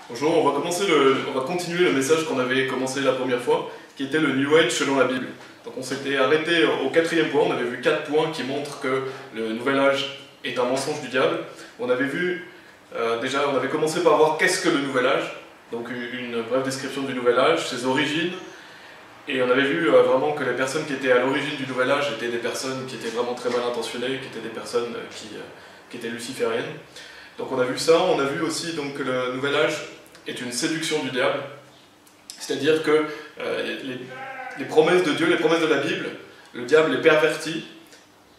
Bonjour, on va continuer le message qu'on avait commencé la première fois, qui était le New Age selon la Bible. Donc on s'était arrêté au quatrième point, on avait vu 4 points qui montrent que le Nouvel Âge est un mensonge du diable. On avait vu, on avait commencé par voir qu'est-ce que le Nouvel Âge, donc une brève description du Nouvel Âge, ses origines, et on avait vu vraiment que les personnes qui étaient à l'origine du Nouvel Âge étaient des personnes qui étaient vraiment très mal intentionnées, qui étaient des personnes qui étaient lucifériennes. Donc on a vu ça, on a vu aussi donc, que le Nouvel Âge est une séduction du diable, c'est-à-dire que les promesses de Dieu, les promesses de la Bible, le diable les pervertit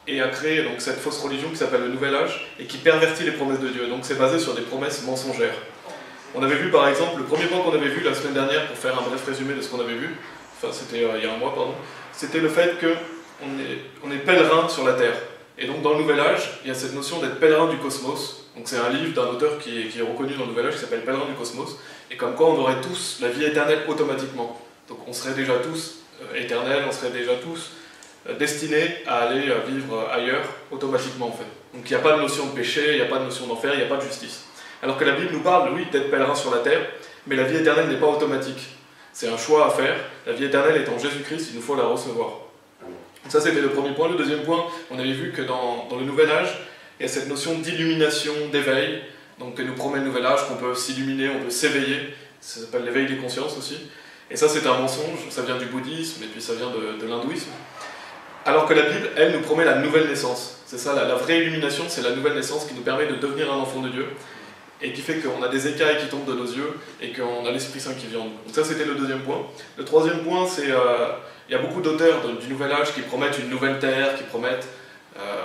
et a créé donc, cette fausse religion qui s'appelle le Nouvel Âge et qui pervertit les promesses de Dieu. Donc c'est basé sur des promesses mensongères. On avait vu par exemple, le premier point qu'on avait vu la semaine dernière, pour faire un bref résumé de ce qu'on avait vu, enfin c'était il y a un mois pardon, c'était le fait qu'on est pèlerin sur la terre. Et donc dans le Nouvel Âge, il y a cette notion d'être pèlerin du cosmos. Donc c'est un livre d'un auteur qui est reconnu dans le Nouvel Âge qui s'appelle Pèlerin du Cosmos, et comme quoi on aurait tous la vie éternelle automatiquement. Donc on serait déjà tous éternels, on serait déjà tous destinés à aller vivre ailleurs automatiquement en fait. Donc il n'y a pas de notion de péché, il n'y a pas de notion d'enfer, il n'y a pas de justice. Alors que la Bible nous parle, oui, d'être pèlerin sur la terre, mais la vie éternelle n'est pas automatique. C'est un choix à faire, la vie éternelle est en Jésus-Christ, il nous faut la recevoir. Donc ça c'était le premier point. Le deuxième point, on avait vu que dans le Nouvel Âge, il y a cette notion d'illumination, d'éveil, donc que nous promet le Nouvel Âge, qu'on peut s'illuminer, on peut s'éveiller, ça s'appelle l'éveil des consciences aussi. Et ça c'est un mensonge, ça vient du bouddhisme et puis ça vient de l'hindouisme. Alors que la Bible, elle, nous promet la nouvelle naissance. C'est ça, la vraie illumination, c'est la nouvelle naissance qui nous permet de devenir un enfant de Dieu et qui fait qu'on a des écailles qui tombent de nos yeux et qu'on a l'Esprit Saint qui vient en nous. Donc ça c'était le deuxième point. Le troisième point, c'est il y a beaucoup d'auteurs du Nouvel Âge qui promettent une nouvelle terre, qui promettent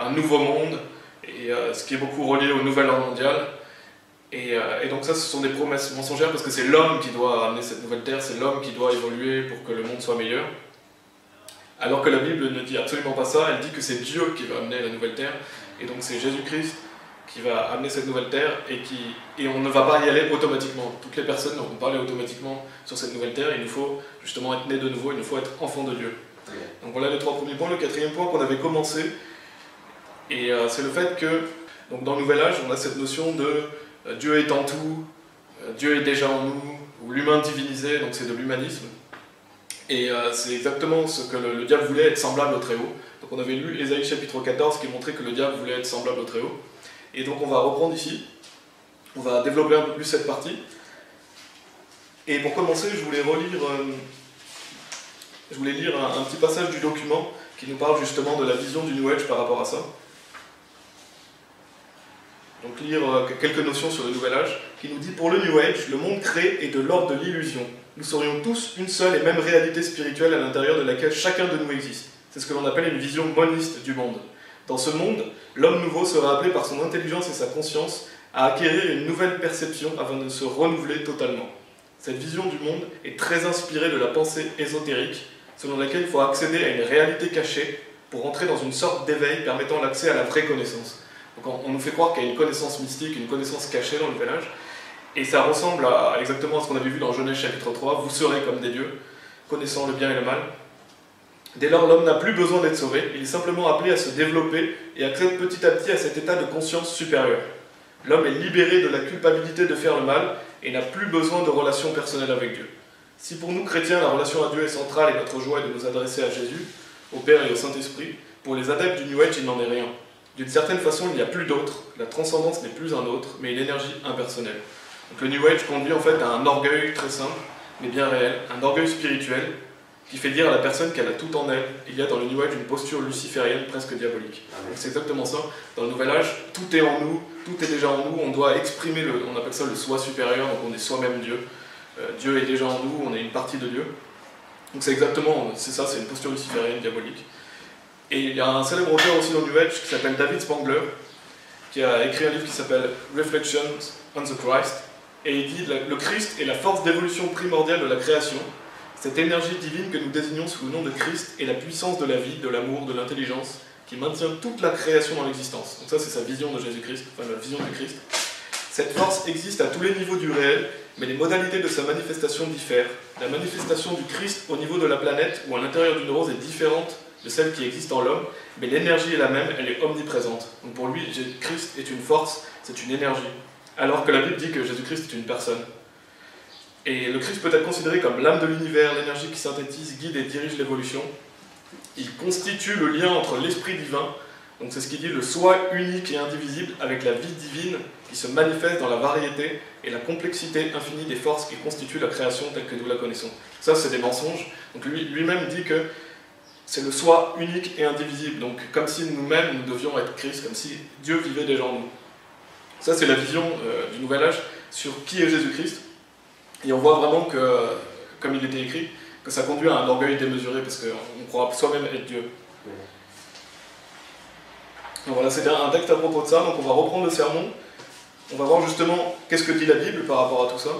un nouveau monde, et ce qui est beaucoup relié au nouvel ordre mondial. Et donc ça, ce sont des promesses mensongères parce que c'est l'homme qui doit amener cette nouvelle terre, c'est l'homme qui doit évoluer pour que le monde soit meilleur. Alors que la Bible ne dit absolument pas ça, elle dit que c'est Dieu qui va amener la nouvelle terre, et donc c'est Jésus-Christ qui va amener cette nouvelle terre, et on ne va pas y aller automatiquement. Toutes les personnes ne vont pas aller automatiquement sur cette nouvelle terre, il nous faut justement être né de nouveau, il nous faut être enfant de Dieu. Donc voilà les 3 premiers points. Le quatrième point qu'on avait commencé, et c'est le fait que donc dans le Nouvel Âge, on a cette notion de Dieu est en tout, Dieu est déjà en nous, ou l'humain divinisé, donc c'est de l'humanisme. Et c'est exactement ce que le diable voulait, être semblable au Très-Haut. Donc on avait lu Ésaïe chapitre 14 qui montrait que le diable voulait être semblable au Très-Haut. Et donc on va reprendre ici, on va développer un peu plus cette partie. Et pour commencer, je voulais lire un petit passage du document qui nous parle justement de la vision du New Age par rapport à ça. Donc lire quelques notions sur le Nouvel Âge, qui nous dit « Pour le New Age, le monde créé est de l'ordre de l'illusion. Nous serions tous une seule et même réalité spirituelle à l'intérieur de laquelle chacun de nous existe. C'est ce que l'on appelle une vision moniste du monde. Dans ce monde, l'homme nouveau sera appelé par son intelligence et sa conscience à acquérir une nouvelle perception afin de se renouveler totalement. Cette vision du monde est très inspirée de la pensée ésotérique, selon laquelle il faut accéder à une réalité cachée pour entrer dans une sorte d'éveil permettant l'accès à la vraie connaissance. » Donc on nous fait croire qu'il y a une connaissance mystique, une connaissance cachée dans le Nouvel Âge, et ça ressemble exactement à ce qu'on avait vu dans Genèse chapitre 3, « Vous serez comme des dieux, connaissant le bien et le mal ». Dès lors, l'homme n'a plus besoin d'être sauvé, il est simplement appelé à se développer et accède petit à petit à cet état de conscience supérieure. L'homme est libéré de la culpabilité de faire le mal et n'a plus besoin de relations personnelles avec Dieu. Si pour nous chrétiens, la relation à Dieu est centrale et notre joie est de nous adresser à Jésus, au Père et au Saint-Esprit, pour les adeptes du New Age, il n'en est rien. D'une certaine façon, il n'y a plus d'autre, la transcendance n'est plus un autre, mais une énergie impersonnelle. Donc le New Age conduit en fait à un orgueil très simple, mais bien réel, un orgueil spirituel, qui fait dire à la personne qu'elle a tout en elle. Il y a dans le New Age une posture luciférienne presque diabolique. Donc c'est exactement ça. Dans le Nouvel Âge, tout est en nous, tout est déjà en nous, on doit exprimer, on appelle ça le soi supérieur, donc on est soi-même Dieu. Dieu est déjà en nous, on est une partie de Dieu. Donc c'est exactement, c'est ça, c'est une posture luciférienne, diabolique. Et il y a un célèbre auteur aussi dans le New Age qui s'appelle David Spangler, qui a écrit un livre qui s'appelle Reflections on the Christ, et il dit « Le Christ est la force d'évolution primordiale de la création. Cette énergie divine que nous désignons sous le nom de Christ est la puissance de la vie, de l'amour, de l'intelligence, qui maintient toute la création dans l'existence. » Donc ça, c'est sa vision de Jésus-Christ, enfin la vision du Christ. Cette force existe à tous les niveaux du réel, mais les modalités de sa manifestation diffèrent. La manifestation du Christ au niveau de la planète ou à l'intérieur d'une rose est différente de celle qui existe en l'homme, mais l'énergie est la même, elle est omniprésente. Donc pour lui, Jésus-Christ est une force, c'est une énergie. Alors que la Bible dit que Jésus-Christ est une personne. Et le Christ peut être considéré comme l'âme de l'univers, l'énergie qui synthétise, guide et dirige l'évolution. Il constitue le lien entre l'esprit divin, donc c'est ce qu'il dit, le soi unique et indivisible, avec la vie divine qui se manifeste dans la variété et la complexité infinie des forces qui constituent la création telle que nous la connaissons. Ça, c'est des mensonges. Donc lui-même dit que c'est le soi unique et indivisible, donc comme si nous-mêmes, nous devions être Christ, comme si Dieu vivait déjà en nous. Ça, c'est la vision du Nouvel Âge sur qui est Jésus-Christ. Et on voit vraiment que, comme il était écrit, que ça conduit à un orgueil démesuré, parce qu'on croit soi-même être Dieu. Donc voilà, c'était un texte à propos de ça, donc on va reprendre le sermon. On va voir justement qu'est-ce que dit la Bible par rapport à tout ça.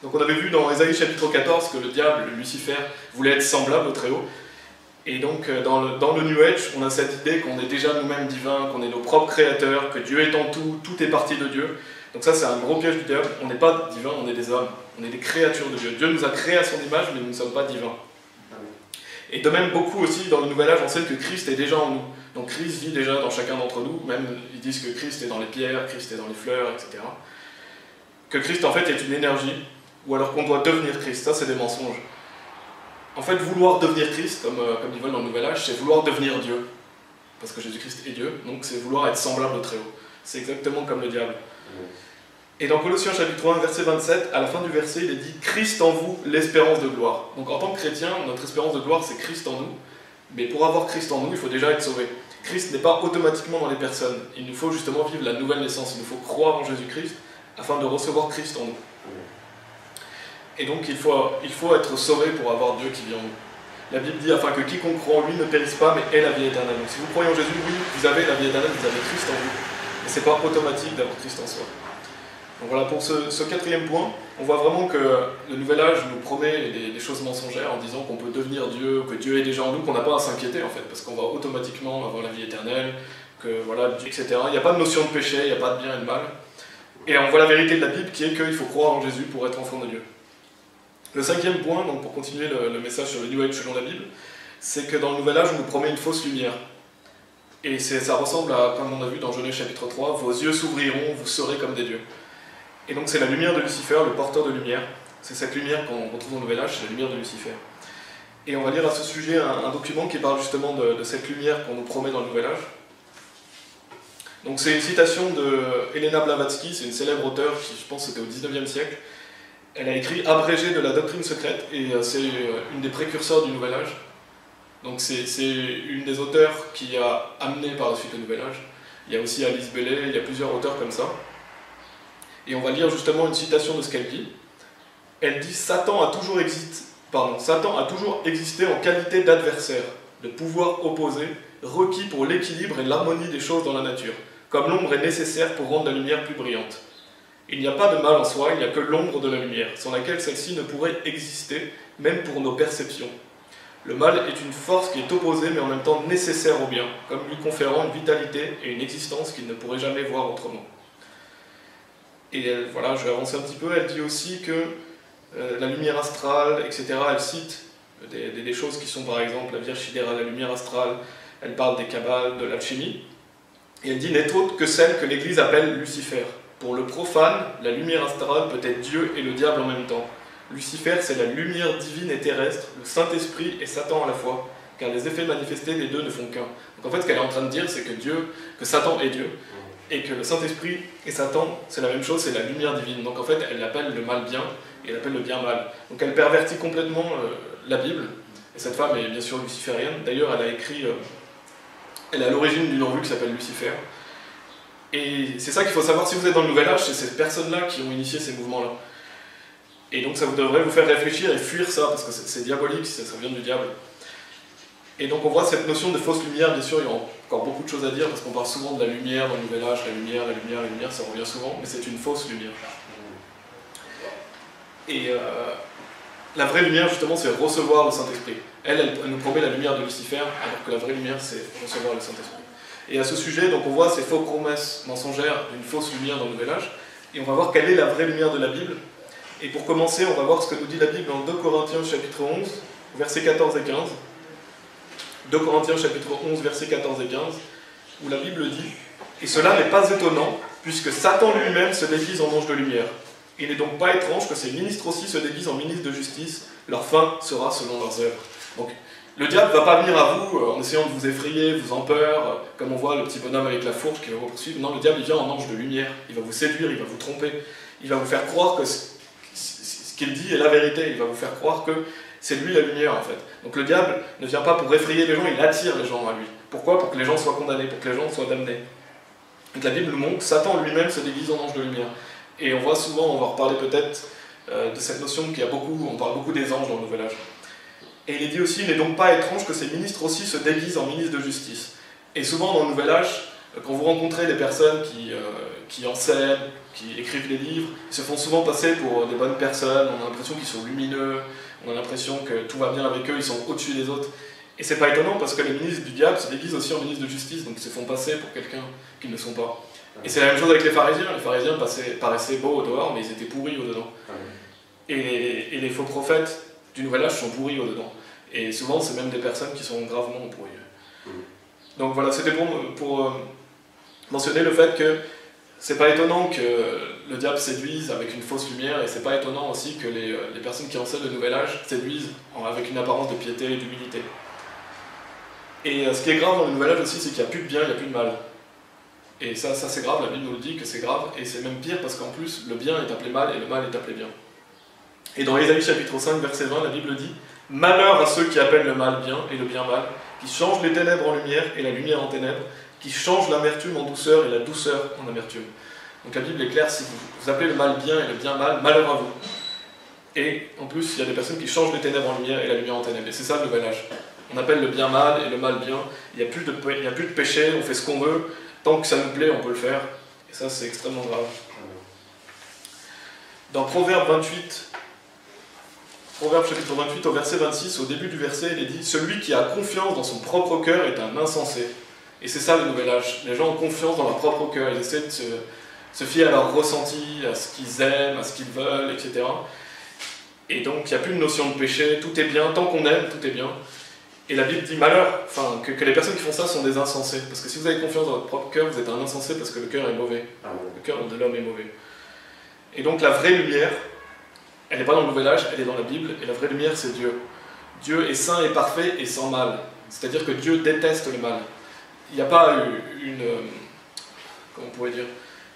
Donc on avait vu dans Ésaïe chapitre 14 que le diable, Lucifer, voulait être semblable au Très-Haut. Et donc dans le New Age, on a cette idée qu'on est déjà nous-mêmes divins, qu'on est nos propres créateurs, que Dieu est en tout, tout est parti de Dieu. Donc ça c'est un gros piège du diable, on n'est pas divins, on est des hommes, on est des créatures de Dieu. Dieu nous a créés à son image, mais nous ne sommes pas divins. Et de même, beaucoup aussi, dans le Nouvel Âge, on sait que Christ est déjà en nous. Donc Christ vit déjà dans chacun d'entre nous, même ils disent que Christ est dans les pierres, Christ est dans les fleurs, etc. Que Christ en fait est une énergie, ou alors qu'on doit devenir Christ, ça c'est des mensonges. En fait, vouloir devenir Christ, comme ils veulent dans le Nouvel Âge, c'est vouloir devenir Dieu. Parce que Jésus-Christ est Dieu, donc c'est vouloir être semblable au Très-Haut. C'est exactement comme le diable. Et dans Colossiens chapitre 1, verset 27, à la fin du verset, il est dit « Christ en vous, l'espérance de gloire ». Donc en tant que chrétien, notre espérance de gloire, c'est Christ en nous. Mais pour avoir Christ en nous, il faut déjà être sauvé. Christ n'est pas automatiquement dans les personnes. Il nous faut justement vivre la nouvelle naissance. Il nous faut croire en Jésus-Christ afin de recevoir Christ en nous. Et donc il faut être sauvé pour avoir Dieu qui vit en nous. La Bible dit afin que quiconque croit en lui ne périsse pas, mais ait la vie éternelle. Donc si vous croyez en Jésus, oui, vous avez la vie éternelle, vous avez Christ en vous. Mais ce n'est pas automatique d'avoir Christ en soi. Donc voilà, pour ce quatrième point, on voit vraiment que le Nouvel Âge nous promet des choses mensongères en disant qu'on peut devenir Dieu, que Dieu est déjà en nous, qu'on n'a pas à s'inquiéter en fait, parce qu'on va automatiquement avoir la vie éternelle, que voilà, etc. Il n'y a pas de notion de péché, il n'y a pas de bien et de mal. Et on voit la vérité de la Bible qui est qu'il faut croire en Jésus pour être enfant de Dieu. Le cinquième point, donc pour continuer le message sur le New Age selon la Bible, c'est que dans le Nouvel Âge, on nous promet une fausse lumière. Et ça ressemble à, comme on a vu dans Genèse chapitre 3, vos yeux s'ouvriront, vous serez comme des dieux. Et donc c'est la lumière de Lucifer, le porteur de lumière. C'est cette lumière qu'on retrouve dans le Nouvel Âge, c'est la lumière de Lucifer. Et on va lire à ce sujet un document qui parle justement de cette lumière qu'on nous promet dans le Nouvel Âge. Donc c'est une citation de Helena Blavatsky, c'est une célèbre auteure qui, je pense, c'était au 19e siècle. Elle a écrit « Abrégé de la doctrine secrète » et c'est une des précurseurs du Nouvel Âge. Donc c'est une des auteurs qui a amené par la suite le Nouvel Âge. Il y a aussi Alice Bailey, il y a plusieurs auteurs comme ça. Et on va lire justement une citation de ce qu'elle dit. Elle dit « Satan a toujours existé en qualité d'adversaire, de pouvoir opposé, requis pour l'équilibre et l'harmonie des choses dans la nature, comme l'ombre est nécessaire pour rendre la lumière plus brillante. Il n'y a pas de mal en soi, il n'y a que l'ombre de la lumière, sans laquelle celle-ci ne pourrait exister, même pour nos perceptions. Le mal est une force qui est opposée mais en même temps nécessaire au bien, comme lui conférant une vitalité et une existence qu'il ne pourrait jamais voir autrement. » Et elle, voilà, je vais avancer un petit peu, elle dit aussi que la lumière astrale, etc., elle cite des choses qui sont par exemple la Vierge sidérale, la lumière astrale, elle parle des kabbales, de l'alchimie, et elle dit « n'est autre que celle que l'Église appelle Lucifer. Pour le profane, la lumière astrale peut être Dieu et le diable en même temps. Lucifer, c'est la lumière divine et terrestre, le Saint-Esprit et Satan à la fois, car les effets manifestés des deux ne font qu'un. » Donc en fait, ce qu'elle est en train de dire, c'est que Satan est Dieu, et que le Saint-Esprit et Satan, c'est la même chose, c'est la lumière divine. Donc en fait, elle appelle le mal bien, et elle appelle le bien mal. Donc elle pervertit complètement la Bible, et cette femme est bien sûr luciférienne. D'ailleurs, elle a écrit, elle est à l'origine d'une revue qui s'appelle Lucifer. Et c'est ça qu'il faut savoir si vous êtes dans le Nouvel Âge, c'est ces personnes-là qui ont initié ces mouvements-là. Et donc ça devrait vous faire réfléchir et fuir ça, parce que c'est diabolique, ça vient du diable. Et donc on voit cette notion de fausse lumière, bien sûr, il y a encore beaucoup de choses à dire, parce qu'on parle souvent de la lumière dans le Nouvel Âge, la lumière, la lumière, la lumière, ça revient souvent, mais c'est une fausse lumière. Et la vraie lumière, justement, c'est recevoir le Saint-Esprit. Elle nous promet la lumière de Lucifer, alors que la vraie lumière, c'est recevoir le Saint-Esprit. Et à ce sujet, donc on voit ces fausses promesses mensongères d'une fausse lumière dans le Nouvel Âge, et on va voir quelle est la vraie lumière de la Bible. Et pour commencer, on va voir ce que nous dit la Bible dans 2 Corinthiens chapitre 11, versets 14 et 15. 2 Corinthiens chapitre 11, versets 14 et 15, où la Bible dit « Et cela n'est pas étonnant, puisque Satan lui-même se déguise en ange de lumière. Il n'est donc pas étrange que ces ministres aussi se déguisent en ministres de justice, leur fin sera selon leurs œuvres. Donc, le diable ne va pas venir à vous en essayant de vous effrayer, vous en peur, comme on voit le petit bonhomme avec la fourche qui va vous poursuivre. Non, le diable il vient en ange de lumière, il va vous séduire, il va vous tromper, il va vous faire croire que ce qu'il dit est la vérité, il va vous faire croire que c'est lui la lumière en fait. Donc le diable ne vient pas pour effrayer les gens, il attire les gens à lui. Pourquoi? Pour que les gens soient condamnés, pour que les gens soient damnés. Donc la Bible nous montre que Satan lui-même se déguise en ange de lumière. Et on voit souvent, on va reparler peut-être de cette notion qu'il y a beaucoup, on parle beaucoup des anges dans le Nouvel Âge. Et il est dit aussi, il n'est donc pas étrange que ces ministres aussi se déguisent en ministres de justice. Et souvent dans le Nouvel Âge, quand vous rencontrez des personnes qui enseignent, qui écrivent des livres, ils se font souvent passer pour des bonnes personnes, on a l'impression qu'ils sont lumineux, on a l'impression que tout va bien avec eux, ils sont au-dessus des autres. Et c'est pas étonnant parce que les ministres du diable se déguisent aussi en ministres de justice, donc ils se font passer pour quelqu'un qu'ils ne sont pas. Et c'est la même chose avec les pharisiens paraissaient beaux au dehors, mais ils étaient pourris au dedans. Et les faux prophètes du Nouvel Âge sont pourris au dedans. Et souvent, c'est même des personnes qui sont gravement pourries. Donc voilà, c'était pour mentionner le fait que c'est pas étonnant que le diable séduise avec une fausse lumière, et c'est pas étonnant aussi que les personnes qui enseignent le Nouvel Âge séduisent avec une apparence de piété et d'humilité. Et ce qui est grave dans le Nouvel Âge aussi, c'est qu'il n'y a plus de bien, il n'y a plus de mal. Et ça c'est grave, la Bible nous le dit que c'est grave, et c'est même pire parce qu'en plus, le bien est appelé mal et le mal est appelé bien. Et dans Ésaïe chapitre 5, verset 20, la Bible dit « Malheur à ceux qui appellent le mal bien et le bien mal, qui changent les ténèbres en lumière et la lumière en ténèbres, qui changent l'amertume en douceur et la douceur en amertume. » Donc la Bible est claire, si vous appelez le mal bien et le bien mal, malheur à vous. Et en plus, il y a des personnes qui changent les ténèbres en lumière et la lumière en ténèbres. Et c'est ça le Nouvel Âge. On appelle le bien mal et le mal bien. Il n'y a plus de péché, on fait ce qu'on veut. Tant que ça nous plaît, on peut le faire. Et ça, c'est extrêmement grave. Dans Proverbe chapitre 28, au verset 26, au début du verset, il est dit « Celui qui a confiance dans son propre cœur est un insensé. » Et c'est ça le Nouvel Âge. Les gens ont confiance dans leur propre cœur. Ils essaient de se fier à leur ressenti, à ce qu'ils aiment, à ce qu'ils veulent, etc. Et donc, il n'y a plus de notion de péché. Tout est bien. Tant qu'on aime, tout est bien. Et la Bible dit malheur, que les personnes qui font ça sont des insensés. Parce que si vous avez confiance dans votre propre cœur, vous êtes un insensé parce que le cœur est mauvais. Le cœur de l'homme est mauvais. Et donc la vraie lumière, elle n'est pas dans le Nouvel Âge, elle est dans la Bible. Et la vraie lumière, c'est Dieu. Dieu est saint et parfait et sans mal. C'est-à-dire que Dieu déteste le mal. Il n'y a pas comment on pourrait dire,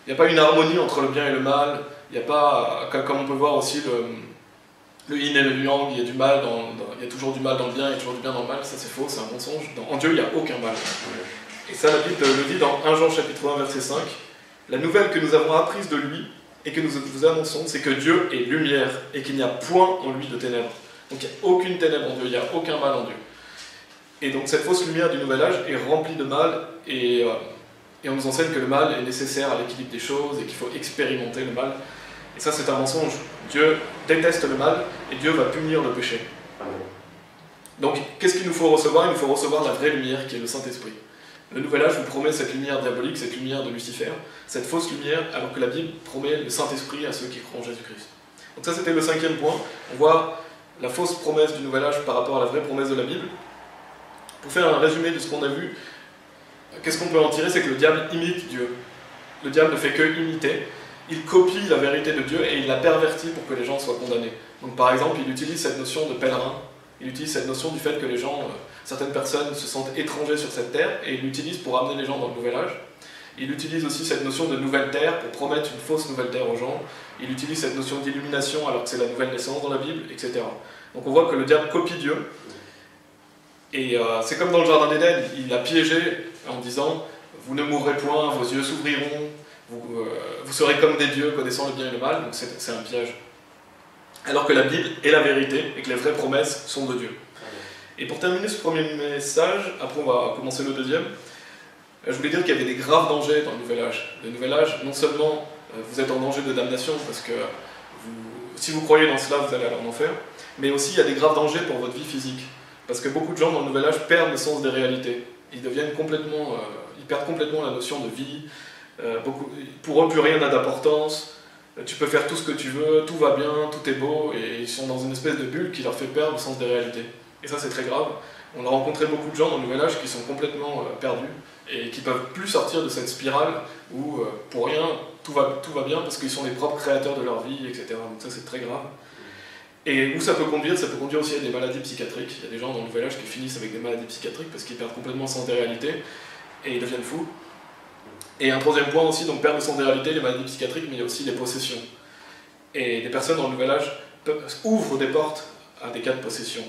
il n'y a pas une harmonie entre le bien et le mal. Il n'y a pas, comme on peut voir aussi le yin et le yang, il y a du mal il y a toujours du mal dans le bien, il y a toujours du bien dans le mal, ça c'est faux, c'est un mensonge. En Dieu, il n'y a aucun mal. Et ça, la Bible le dit dans 1 Jean chapitre 1, verset 5. La nouvelle que nous avons apprise de lui et que nous vous annonçons, c'est que Dieu est lumière et qu'il n'y a point en lui de ténèbres. Donc il n'y a aucune ténèbre en Dieu, il n'y a aucun mal en Dieu. Et donc cette fausse lumière du Nouvel Âge est remplie de mal et on nous enseigne que le mal est nécessaire à l'équilibre des choses et qu'il faut expérimenter le mal. Et ça, c'est un mensonge. Dieu déteste le mal et Dieu va punir le péché. Donc, qu'est-ce qu'il nous faut recevoir? Il nous faut recevoir la vraie lumière qui est le Saint-Esprit. Le Nouvel Âge vous promet cette lumière diabolique, cette lumière de Lucifer, cette fausse lumière, alors que la Bible promet le Saint-Esprit à ceux qui croient en Jésus-Christ. Donc ça, c'était le 5e point. On voit la fausse promesse du Nouvel Âge par rapport à la vraie promesse de la Bible. Pour faire un résumé de ce qu'on a vu, qu'est-ce qu'on peut en tirer? C'est que le diable imite Dieu. Le diable ne fait que imiter. Il copie la vérité de Dieu et il la pervertit pour que les gens soient condamnés. Donc par exemple, il utilise cette notion de pèlerin, il utilise cette notion du fait que les gens, certaines personnes se sentent étrangers sur cette terre, et il l'utilise pour amener les gens dans le Nouvel Âge. Il utilise aussi cette notion de nouvelle terre pour promettre une fausse nouvelle terre aux gens. Il utilise cette notion d'illumination alors que c'est la nouvelle naissance dans la Bible, etc. Donc on voit que le diable copie Dieu. Et c'est comme dans le Jardin d'Éden, il a piégé en disant « Vous ne mourrez point, vos yeux s'ouvriront, vous serez comme des dieux connaissant le bien et le mal », donc c'est un piège. Alors que la Bible est la vérité et que les vraies promesses sont de Dieu. Et pour terminer ce premier message, après on va commencer le deuxième, je voulais dire qu'il y avait des graves dangers dans le Nouvel Âge. Le Nouvel Âge, non seulement vous êtes en danger de damnation, parce que si vous croyez dans cela, vous allez aller en enfer, mais aussi il y a des graves dangers pour votre vie physique. Parce que beaucoup de gens dans le Nouvel Âge perdent le sens des réalités. Ils perdent complètement la notion de vie. Pour eux, plus rien n'a d'importance. Tu peux faire tout ce que tu veux, tout va bien, tout est beau, et ils sont dans une espèce de bulle qui leur fait perdre le sens des réalités. Et ça, c'est très grave. On a rencontré beaucoup de gens dans le Nouvel Âge qui sont complètement perdus, et qui ne peuvent plus sortir de cette spirale où pour rien tout va bien parce qu'ils sont les propres créateurs de leur vie, etc. Donc ça c'est très grave. Et où ça peut conduire aussi à des maladies psychiatriques. Il y a des gens dans le Nouvel Âge qui finissent avec des maladies psychiatriques parce qu'ils perdent complètement sens des réalités et ils deviennent fous. Et un troisième point aussi, donc perte de sens des réalités, les maladies psychiatriques, mais il y a aussi les possessions. Et des personnes dans le Nouvel Âge ouvrent des portes à des cas de possession.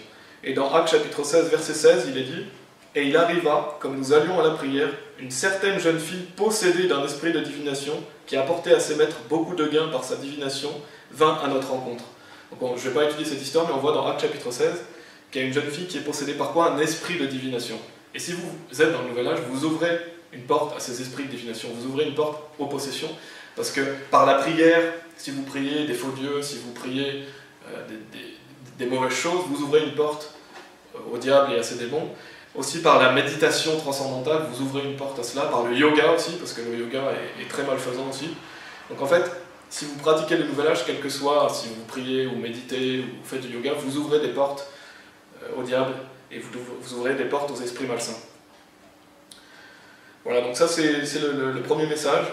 Et dans Actes chapitre 16, verset 16, il est dit « Et il arriva, comme nous allions à la prière, une certaine jeune fille possédée d'un esprit de divination, qui apportait à ses maîtres beaucoup de gains par sa divination, vint à notre rencontre. » Donc bon, je ne vais pas étudier cette histoire, mais on voit dans Actes chapitre 16 qu'il y a une jeune fille qui est possédée par quoi? Un esprit de divination. Et si vous êtes dans le Nouvel Âge, vous ouvrez une porte à ces esprits de divination, vous ouvrez une porte aux possessions, parce que par la prière, si vous priez des faux dieux, si vous priez des mauvaises choses, vous ouvrez une porte au diable et à ses démons. Aussi par la méditation transcendantale, vous ouvrez une porte à cela, par le yoga aussi, parce que le yoga est très malfaisant aussi. Donc en fait, si vous pratiquez le Nouvel Âge, quel que soit, si vous priez ou méditez ou faites du yoga, vous ouvrez des portes au diable et vous ouvrez des portes aux esprits malsains. Voilà, donc ça c'est le premier message.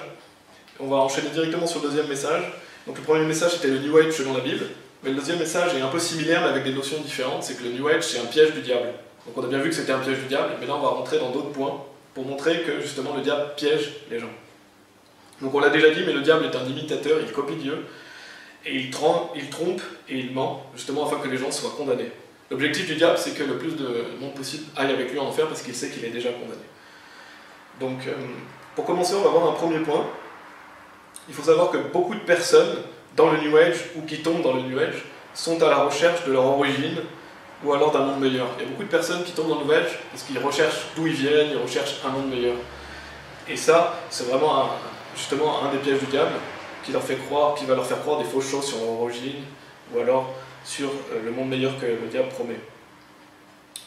On va enchaîner directement sur le deuxième message. Donc le premier message c'était le New Age selon la Bible, mais le deuxième message est un peu similaire mais avec des notions différentes, c'est que le New Age c'est un piège du diable. Donc on a bien vu que c'était un piège du diable, mais là on va rentrer dans d'autres points pour montrer que justement le diable piège les gens. Donc on l'a déjà dit, mais le diable est un imitateur, il copie Dieu, et il trompe et il ment, justement afin que les gens soient condamnés. L'objectif du diable c'est que le plus de monde possible aille avec lui en enfer parce qu'il sait qu'il est déjà condamné. Donc pour commencer on va voir un premier point. Il faut savoir que beaucoup de personnes dans le New Age ou qui tombent dans le New Age sont à la recherche de leur origine ou alors d'un monde meilleur. Il y a beaucoup de personnes qui tombent dans le New Age parce qu'ils recherchent d'où ils viennent, ils recherchent un monde meilleur. Et ça, c'est vraiment justement un des pièges du diable qui va leur faire croire des fausses choses sur leur origine ou alors sur le monde meilleur que le diable promet.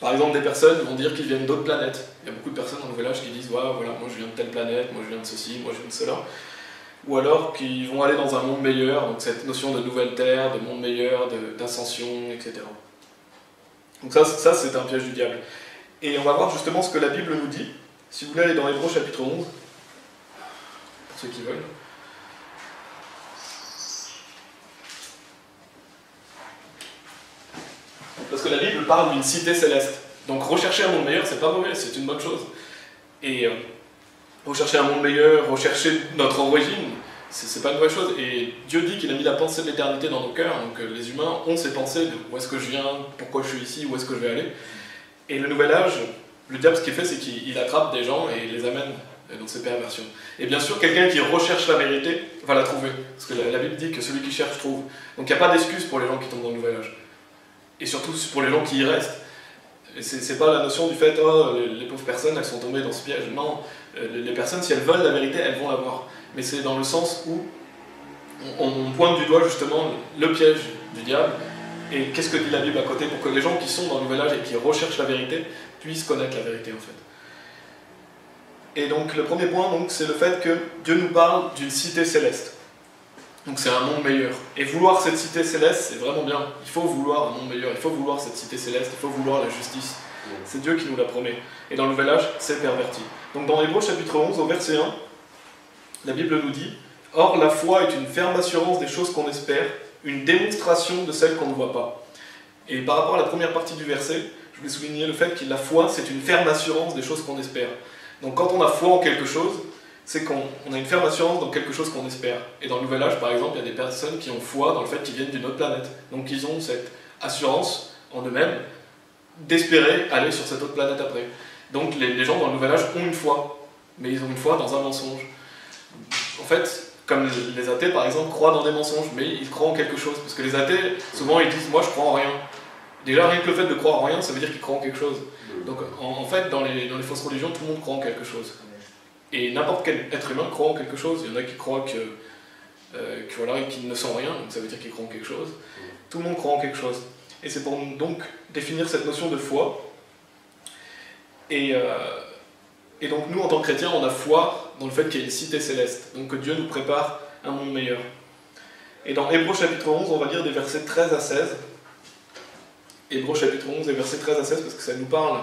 Par exemple, des personnes vont dire qu'ils viennent d'autres planètes. Il y a beaucoup de personnes dans le Nouvel Âge qui disent ouais, voilà, moi je viens de telle planète, moi je viens de ceci, moi je viens de cela. Ou alors qu'ils vont aller dans un monde meilleur, donc cette notion de nouvelle terre, de monde meilleur, d'ascension, etc. Donc ça c'est un piège du diable. Et on va voir justement ce que la Bible nous dit. Si vous voulez aller dans Hébreux chapitre 11, pour ceux qui veulent. Parce que la Bible parle d'une cité céleste. Donc rechercher un monde meilleur, c'est pas mauvais, c'est une bonne chose. Et rechercher un monde meilleur, rechercher notre origine, c'est pas une vraie chose. Et Dieu dit qu'il a mis la pensée de l'éternité dans nos cœurs, donc les humains ont ces pensées de où est-ce que je viens, pourquoi je suis ici, où est-ce que je vais aller. Et le Nouvel Âge, le diable ce qu'il fait, c'est qu'il attrape des gens et les amène dans ces perversions. Et bien sûr, quelqu'un qui recherche la vérité va la trouver, parce que la Bible dit que celui qui cherche trouve. Donc il n'y a pas d'excuse pour les gens qui tombent dans le Nouvel Âge. Et surtout pour les gens qui y restent. C'est pas la notion du fait « oh, les pauvres personnes, elles sont tombées dans ce piège ». Non, les personnes, si elles veulent la vérité, elles vont l'avoir. Mais c'est dans le sens où on pointe du doigt justement le piège du diable. Et qu'est-ce que dit la Bible à côté pour que les gens qui sont dans le Nouvel Âge et qui recherchent la vérité puissent connaître la vérité en fait. Et donc le premier point, c'est le fait que Dieu nous parle d'une cité céleste. Donc c'est un monde meilleur. Et vouloir cette cité céleste, c'est vraiment bien. Il faut vouloir un monde meilleur, il faut vouloir cette cité céleste, il faut vouloir la justice. C'est Dieu qui nous la promet. Et dans le Nouvel Âge, c'est perverti. Donc dans Hébreux chapitre 11, au verset 1, la Bible nous dit « Or la foi est une ferme assurance des choses qu'on espère, une démonstration de celles qu'on ne voit pas. » Et par rapport à la première partie du verset, je voulais souligner le fait que la foi, c'est une ferme assurance des choses qu'on espère. Donc quand on a foi en quelque chose, c'est qu'on a une ferme assurance dans quelque chose qu'on espère. Et dans le Nouvel Âge, par exemple, il y a des personnes qui ont foi dans le fait qu'ils viennent d'une autre planète. Donc ils ont cette assurance en eux-mêmes d'espérer aller sur cette autre planète après. Donc les gens dans le Nouvel Âge ont une foi, mais ils ont une foi dans un mensonge. En fait, comme les athées, par exemple, croient dans des mensonges, mais ils croient en quelque chose. Parce que les athées, souvent, ils disent « moi, je crois en rien ». Déjà, rien que le fait de croire en rien, ça veut dire qu'ils croient en quelque chose. Donc en fait, dans les fausses religions, tout le monde croit en quelque chose. Et n'importe quel être humain croit en quelque chose. Il y en a qui croient voilà, qu'ils ne sont rien, donc ça veut dire qu'ils croient en quelque chose. Tout le monde croit en quelque chose. Et c'est pour donc définir cette notion de foi. Et donc nous, en tant que chrétiens, on a foi dans le fait qu'il y a une cité céleste, donc que Dieu nous prépare un monde meilleur. Et dans Hébreux chapitre 11, on va lire des versets 13 à 16. Hébreux chapitre 11, des versets 13 à 16, parce que ça nous parle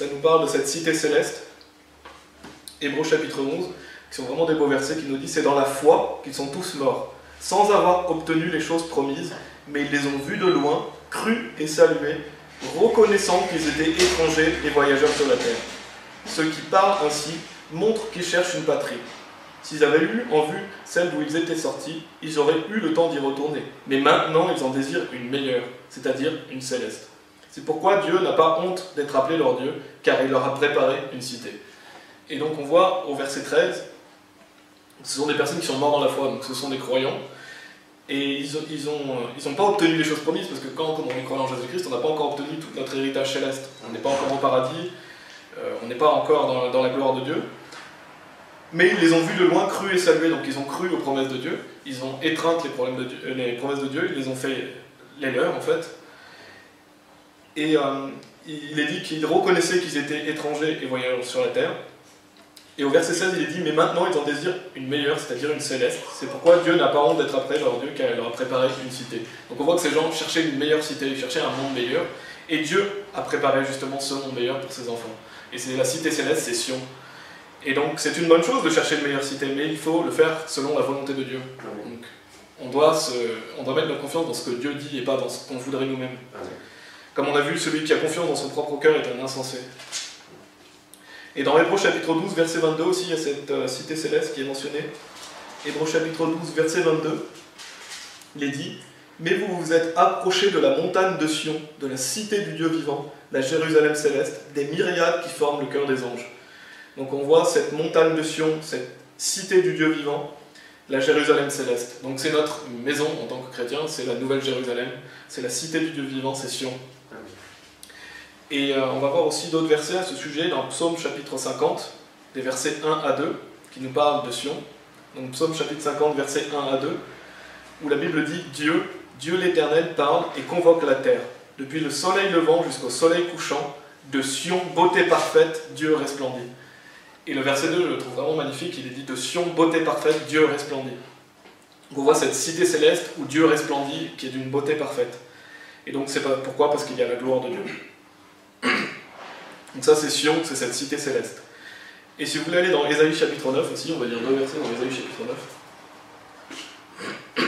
ça nous parle de cette cité céleste. Hébreux chapitre 11, qui sont vraiment des beaux versets qui nous disent « C'est dans la foi qu'ils sont tous morts, sans avoir obtenu les choses promises, mais ils les ont vus de loin, crus et salués, reconnaissant qu'ils étaient étrangers et voyageurs sur la terre. Ceux qui parlent ainsi montrent qu'ils cherchent une patrie. S'ils avaient eu en vue celle d'où ils étaient sortis, ils auraient eu le temps d'y retourner. Mais maintenant, ils en désirent une meilleure, c'est-à-dire une céleste. C'est pourquoi Dieu n'a pas honte d'être appelé leur Dieu, car il leur a préparé une cité. » Et donc on voit au verset 13, ce sont des personnes qui sont mortes dans la foi, donc ce sont des croyants, et ils ont pas obtenu les choses promises, parce que quand on est croyant en Jésus-Christ, on n'a pas encore obtenu tout notre héritage céleste. On n'est pas encore au paradis, on n'est pas encore dans la gloire de Dieu. Mais ils les ont vus de loin, crus et salués, donc ils ont cru aux promesses de Dieu, ils ont étreint les promesses de Dieu, ils les ont fait les leurs en fait. Et il est dit qu'ils reconnaissaient qu'ils étaient étrangers et voyageurs sur la terre. Et au verset 16, il est dit « Mais maintenant ils en désirent une meilleure, c'est-à-dire une céleste. C'est pourquoi Dieu n'a pas honte d'être après leur Dieu, car il leur a préparé une cité. » Donc on voit que ces gens cherchaient une meilleure cité, ils cherchaient un monde meilleur. Et Dieu a préparé justement ce monde meilleur pour ses enfants. Et c'est la cité céleste, c'est Sion. Et donc c'est une bonne chose de chercher une meilleure cité, mais il faut le faire selon la volonté de Dieu. Donc on doit mettre notre confiance dans ce que Dieu dit et pas dans ce qu'on voudrait nous-mêmes. Comme on a vu, celui qui a confiance dans son propre cœur est un insensé. Et dans Hébreux chapitre 12, verset 22 aussi, il y a cette cité céleste qui est mentionnée. Hébreux chapitre 12, verset 22, il est dit « Mais vous vous êtes approchés de la montagne de Sion, de la cité du Dieu vivant, la Jérusalem céleste, des myriades qui forment le cœur des anges. » Donc on voit cette montagne de Sion, cette cité du Dieu vivant, la Jérusalem céleste. Donc c'est notre maison en tant que chrétien, c'est la nouvelle Jérusalem, c'est la cité du Dieu vivant, c'est Sion. Et on va voir aussi d'autres versets à ce sujet dans Psaume chapitre 50, des versets 1 à 2, qui nous parlent de Sion. Donc Psaume chapitre 50, versets 1 à 2, où la Bible dit « Dieu l'Éternel parle et convoque la terre. Depuis le soleil levant jusqu'au soleil couchant, de Sion, beauté parfaite, Dieu resplendit. » Et le verset 2, je le trouve vraiment magnifique, il est dit « De Sion, beauté parfaite, Dieu resplendit. » Donc on voit cette cité céleste où Dieu resplendit, qui est d'une beauté parfaite. Et donc c'est pourquoi ? Parce qu'il y a la gloire de Dieu. Donc ça c'est Sion, c'est cette cité céleste. Et si vous voulez aller dans Ésaïe chapitre 9 aussi, on va lire deux versets dans Ésaïe chapitre 9.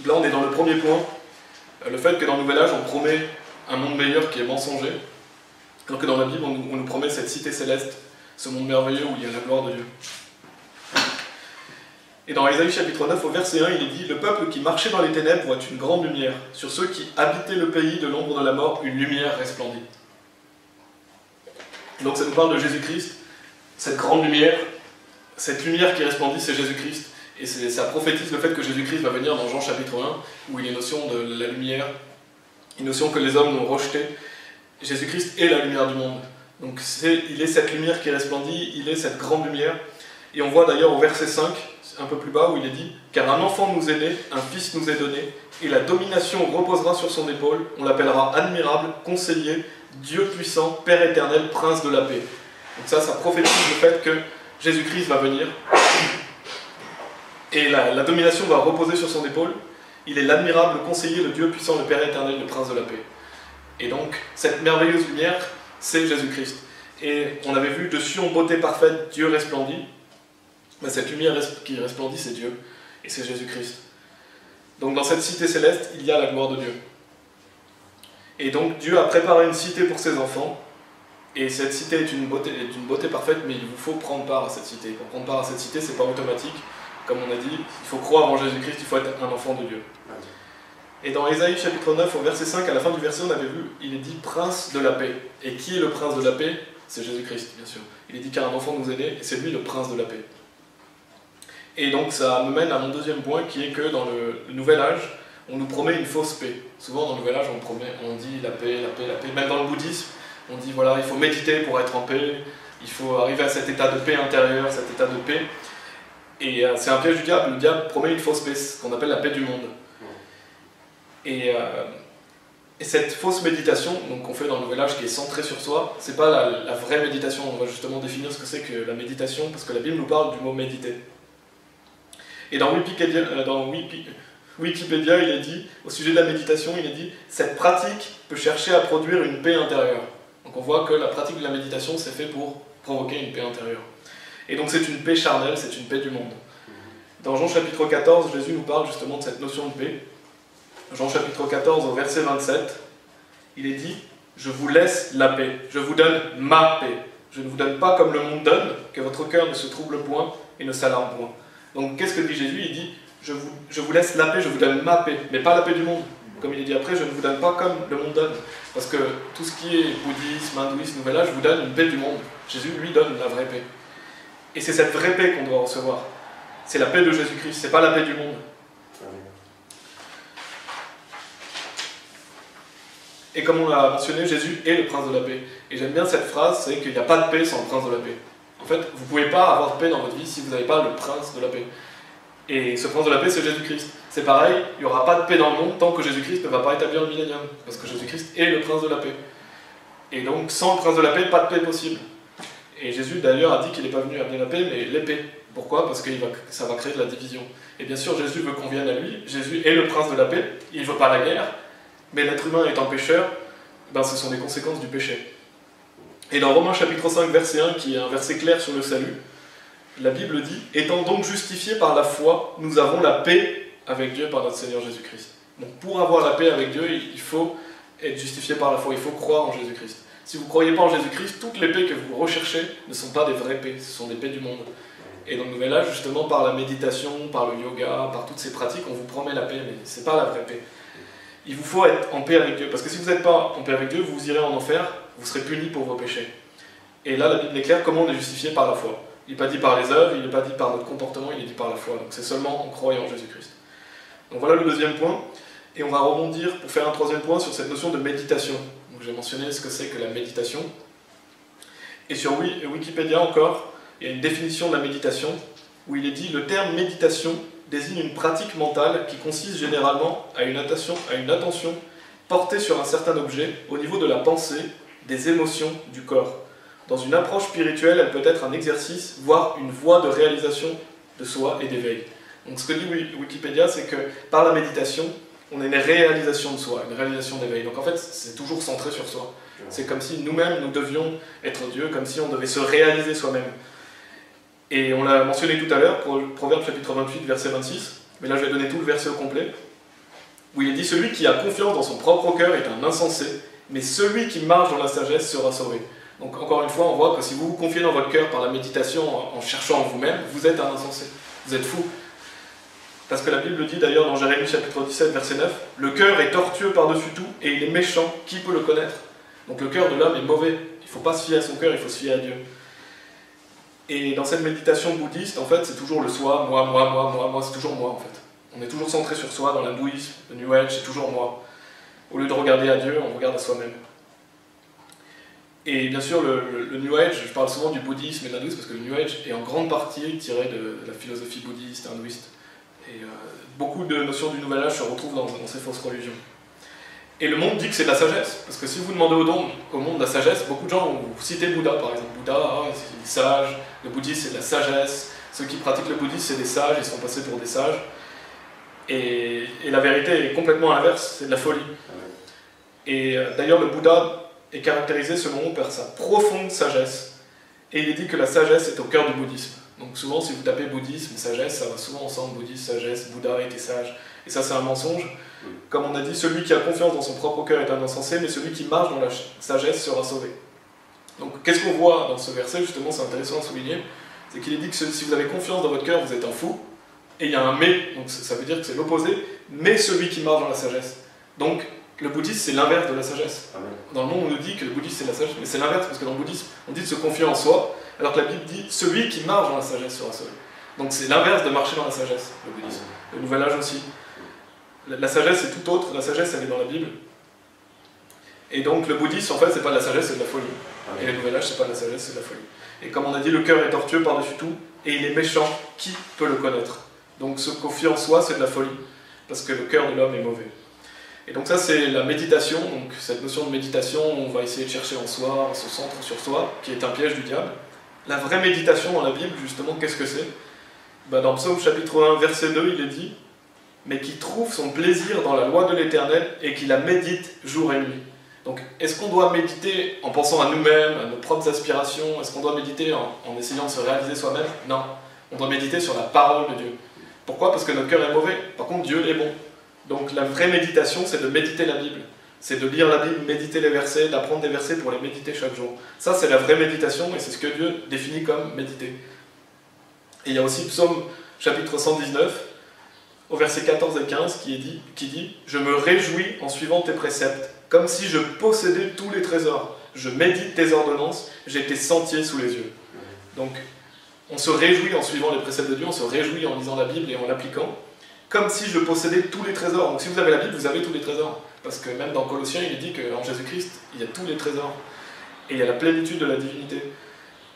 Là on est dans le premier point, le fait que dans le Nouvel Âge on promet un monde meilleur qui est mensonger, alors que dans la Bible on nous promet cette cité céleste, ce monde merveilleux où il y a la gloire de Dieu. Et dans Ésaïe chapitre 9, au verset 1, il est dit « Le peuple qui marchait dans les ténèbres voit une grande lumière. Sur ceux qui habitaient le pays de l'ombre de la mort, une lumière resplendit. » Donc ça nous parle de Jésus-Christ, cette grande lumière, cette lumière qui resplendit, c'est Jésus-Christ. Et ça prophétise le fait que Jésus-Christ va venir dans Jean chapitre 1, où il y a une notion de la lumière, une notion que les hommes ont rejetée. Jésus-Christ est la lumière du monde. Donc il est cette lumière qui resplendit, il est cette grande lumière. Et on voit d'ailleurs au verset 5, un peu plus bas, où il est dit « Car un enfant nous est né, un fils nous est donné, et la domination reposera sur son épaule, on l'appellera admirable, conseiller, Dieu puissant, Père éternel, prince de la paix. » Donc ça prophétise le fait que Jésus-Christ va venir, et la domination va reposer sur son épaule. Il est l'admirable conseiller, le Dieu puissant, le Père éternel, le prince de la paix. Et donc, cette merveilleuse lumière, c'est Jésus-Christ. Et on avait vu « De Sion, beauté parfaite, Dieu resplendit ». Mais cette lumière qui resplendit, c'est Dieu, et c'est Jésus-Christ. Donc dans cette cité céleste, il y a la gloire de Dieu. Et donc Dieu a préparé une cité pour ses enfants, et cette cité est d'une beauté parfaite, mais il vous faut prendre part à cette cité. Pour prendre part à cette cité, c'est pas automatique. Comme on a dit, il faut croire en Jésus-Christ, il faut être un enfant de Dieu. Et dans Ésaïe chapitre 9, au verset 5, à la fin du verset, on avait vu, il est dit « Prince de la paix ». Et qui est le prince de la paix? C'est Jésus-Christ, bien sûr. Il est dit « Car un enfant nous est né », et c'est lui le prince de la paix. Et donc ça me mène à mon deuxième point, qui est que dans le Nouvel Âge, on nous promet une fausse paix. Souvent dans le Nouvel Âge, on dit la paix, la paix, la paix. Même dans le bouddhisme, on dit voilà, il faut méditer pour être en paix, il faut arriver à cet état de paix intérieure, cet état de paix. Et c'est un piège du diable. Le diable promet une fausse paix, ce qu'on appelle la paix du monde. Et cette fausse méditation qu'on fait dans le Nouvel Âge, qui est centrée sur soi, c'est pas la vraie méditation. On va justement définir ce que c'est que la méditation, parce que la Bible nous parle du mot méditer. Et dans Wikipédia, il est dit, au sujet de la méditation, il est dit « Cette pratique peut chercher à produire une paix intérieure ». Donc on voit que la pratique de la méditation, c'est fait pour provoquer une paix intérieure. Et donc c'est une paix charnelle, c'est une paix du monde. Dans Jean chapitre 14, Jésus nous parle justement de cette notion de paix. Jean chapitre 14, au verset 27, il est dit « Je vous laisse la paix, je vous donne ma paix. Je ne vous donne pas comme le monde donne, que votre cœur ne se trouble point et ne s'alarme point. » Donc qu'est-ce que dit Jésus? Il dit je vous laisse la paix, je vous donne ma paix, mais pas la paix du monde. Comme il est dit après, je ne vous donne pas comme le monde donne. Parce que tout ce qui est bouddhisme, hindouisme, nouvel âge, je vous donne une paix du monde. Jésus lui donne la vraie paix. Et c'est cette vraie paix qu'on doit recevoir. C'est la paix de Jésus-Christ, c'est pas la paix du monde. Et comme on l'a mentionné, Jésus est le prince de la paix. Et j'aime bien cette phrase, c'est qu'il n'y a pas de paix sans le prince de la paix. En fait, vous ne pouvez pas avoir de paix dans votre vie si vous n'avez pas le prince de la paix. Et ce prince de la paix, c'est Jésus-Christ. C'est pareil, il n'y aura pas de paix dans le monde tant que Jésus-Christ ne va pas établir le millénium. Parce que Jésus-Christ est le prince de la paix. Et donc, sans le prince de la paix, pas de paix possible. Et Jésus, d'ailleurs, a dit qu'il n'est pas venu amener la paix, mais l'épée. Pourquoi? Parce que ça va créer de la division. Et bien sûr, Jésus veut qu'on vienne à lui. Jésus est le prince de la paix. Il ne veut pas la guerre. Mais l'être humain étant pécheur, ce sont des conséquences du péché. Et dans Romains chapitre 5, verset 1, qui est un verset clair sur le salut, la Bible dit « Étant donc justifiés par la foi, nous avons la paix avec Dieu par notre Seigneur Jésus-Christ. » Donc pour avoir la paix avec Dieu, il faut être justifié par la foi, il faut croire en Jésus-Christ. Si vous ne croyez pas en Jésus-Christ, toutes les paix que vous recherchez ne sont pas des vraies paix, ce sont des paix du monde. Et dans le Nouvel Âge, justement, par la méditation, par le yoga, par toutes ces pratiques, on vous promet la paix, mais ce n'est pas la vraie paix. Il vous faut être en paix avec Dieu, parce que si vous n'êtes pas en paix avec Dieu, vous irez en enfer, vous serez punis pour vos péchés. Et là, la Bible est claire, comment on est justifié par la foi. Il n'est pas dit par les œuvres, il n'est pas dit par notre comportement, il est dit par la foi. Donc c'est seulement en croyant en Jésus-Christ. Donc voilà le deuxième point. Et on va rebondir pour faire un troisième point sur cette notion de méditation. Donc j'ai mentionné ce que c'est que la méditation. Et sur Wikipédia encore, il y a une définition de la méditation où il est dit « Le terme méditation désigne une pratique mentale qui consiste généralement à une attention portée sur un certain objet au niveau de la pensée, des émotions, du corps. Dans une approche spirituelle, elle peut être un exercice, voire une voie de réalisation de soi et d'éveil. » Donc ce que dit Wikipédia, c'est que par la méditation, on a une réalisation de soi, une réalisation d'éveil. Donc en fait, c'est toujours centré sur soi. C'est comme si nous-mêmes, nous devions être Dieu, comme si on devait se réaliser soi-même. Et on l'a mentionné tout à l'heure, Proverbe chapitre 28, verset 26, mais là je vais donner tout le verset au complet, où il est dit « Celui qui a confiance dans son propre cœur est un insensé, mais celui qui marche dans la sagesse sera sauvé. » Donc encore une fois, on voit que si vous vous confiez dans votre cœur par la méditation, en cherchant en vous-même, vous êtes un insensé, vous êtes fou. Parce que la Bible dit d'ailleurs dans Jérémie chapitre 17, verset 9, « Le cœur est tortueux par-dessus tout, et il est méchant, qui peut le connaître ?» Donc le cœur de l'homme est mauvais, il ne faut pas se fier à son cœur, il faut se fier à Dieu. Et dans cette méditation bouddhiste, en fait, c'est toujours le soi, moi, c'est toujours moi en fait. On est toujours centré sur soi, dans l'hindouisme, le New Age, c'est toujours moi. Au lieu de regarder à Dieu, on regarde à soi-même. Et bien sûr, le New Age, je parle souvent du bouddhisme et de l'hindouisme, parce que le New Age est en grande partie tiré de la philosophie bouddhiste, hindouiste. Et beaucoup de notions du Nouvel Âge se retrouvent dans ces fausses religions. Et le monde dit que c'est de la sagesse, parce que si vous demandez au monde de la sagesse, beaucoup de gens vont vous citer Bouddha par exemple. Bouddha, c'est sage, le bouddhisme c'est de la sagesse, ceux qui pratiquent le bouddhisme c'est des sages, ils sont passés pour des sages. Et la vérité est complètement à l'inverse, c'est de la folie. Et d'ailleurs le Bouddha est caractérisé selon nous par sa profonde sagesse. Et il est dit que la sagesse est au cœur du bouddhisme. Donc souvent si vous tapez bouddhisme, sagesse, ça va souvent ensemble, bouddhisme, sagesse, Bouddha était sage. Et ça c'est un mensonge. Comme on a dit, celui qui a confiance dans son propre cœur est un insensé, mais celui qui marche dans la sagesse sera sauvé. Donc qu'est-ce qu'on voit dans ce verset, justement, c'est intéressant à souligner, c'est qu'il est dit que si vous avez confiance dans votre cœur, vous êtes un fou, et il y a un mais, donc ça veut dire que c'est l'opposé, mais celui qui marche dans la sagesse. Donc le bouddhisme c'est l'inverse de la sagesse. Dans le monde on nous dit que le bouddhisme c'est la sagesse, mais c'est l'inverse, parce que dans le bouddhisme on dit de se confier en soi, alors que la Bible dit celui qui marche dans la sagesse sera sauvé. Donc c'est l'inverse de marcher dans la sagesse, le bouddhisme. Le Nouvel Âge aussi. La sagesse c'est tout autre, la sagesse elle est dans la Bible. Et donc le bouddhisme en fait c'est pas de la sagesse, c'est de la folie. Et le Nouvel Âge c'est pas de la sagesse, c'est de la folie. Et comme on a dit, le cœur est tortueux par-dessus tout, et il est méchant, qui peut le connaître? Donc se confier en soi c'est de la folie, parce que le cœur de l'homme est mauvais. Et donc ça c'est la méditation, donc cette notion de méditation, on va essayer de chercher en soi, on se centre sur soi, qui est un piège du diable. La vraie méditation dans la Bible, justement, qu'est-ce que c'est? Dans Psaume chapitre 1, verset 2, il est dit mais qui trouve son plaisir dans la loi de l'Éternel et qui la médite jour et nuit. Donc, est-ce qu'on doit méditer en pensant à nous-mêmes, à nos propres aspirations? Est-ce qu'on doit méditer en essayant de se réaliser soi-même? Non. On doit méditer sur la parole de Dieu. Pourquoi? Parce que notre cœur est mauvais. Par contre, Dieu est bon. Donc, la vraie méditation, c'est de méditer la Bible. C'est de lire la Bible, méditer les versets, d'apprendre des versets pour les méditer chaque jour. Ça, c'est la vraie méditation et c'est ce que Dieu définit comme méditer. Et il y a aussi Psaume chapitre 119, au verset 14 et 15, qui dit « Je me réjouis en suivant tes préceptes, comme si je possédais tous les trésors. Je médite tes ordonnances, j'ai tes sentiers sous les yeux. » Donc, on se réjouit en suivant les préceptes de Dieu, on se réjouit en lisant la Bible et en l'appliquant, comme si je possédais tous les trésors. Donc si vous avez la Bible, vous avez tous les trésors. Parce que même dans Colossiens, il est dit qu'en Jésus-Christ, il y a tous les trésors. Et il y a la plénitude de la divinité.